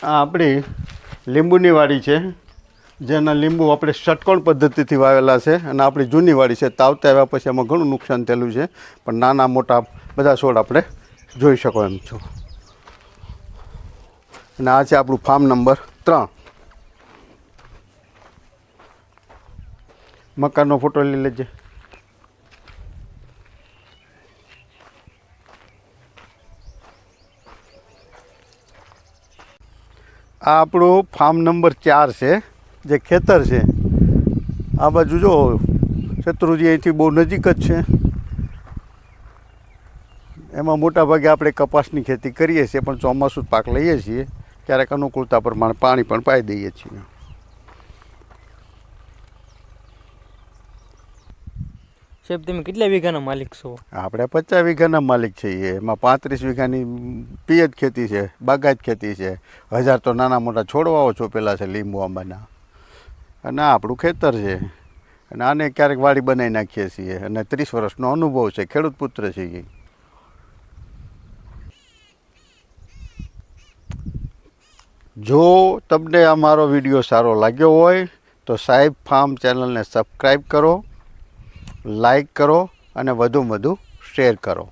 આ આપણી લીંબુની વાડી છે, જેના લીંબુ આપણે ષટકોણ પદ્ધતિથી વાવેલા છે અને આપણી જૂની વાડી છે. તાવતા આવ્યા પછી એમાં ઘણું નુકસાન થયેલું છે, પણ નાના મોટા બધા છોડ આપણે જોઈ શકો એમ છો. અને આ છે આપણું ફાર્મ નંબર 3. મકાનનો ફોટો લઈ લેજે. આ આપણું ફાર્મ નંબર 4 છે, જે ખેતર છે. આ બાજુ જો શત્રુજી અહીંથી બહુ નજીક જ છે. એમાં મોટાભાગે આપણે કપાસની ખેતી કરીએ છીએ, પણ ચોમાસું પાક લઈએ છીએ. ક્યારેક અનુકૂળતા પ્રમાણે પાણી પણ પાઈ દઈએ છીએ. સાહેબ, તમે કેટલા વીઘાના માલિક છો? આપણે 50 વીઘાના માલિક છીએ. એમાં 35 વીઘાની પિયત ખેતી છે, બાગાયત ખેતી છે. 1000 તો નાના મોટા છોડવાઓ ચોપેલા છે લીંબુ આંબાના. અને આ આપણું ખેતર છે. અને આને ક્યારેક વાડી બનાવી નાખીએ છીએ. અને 30 વર્ષનો અનુભવ છે, ખેડૂત પુત્ર છીએ. જો તમને આ મારો વિડીયો સારો લાગ્યો હોય તો સાહેબ ફાર્મ ચેનલને સબસ્ક્રાઈબ કરો, લાઈક કરો અને વધુમાં વધુ શેર કરો.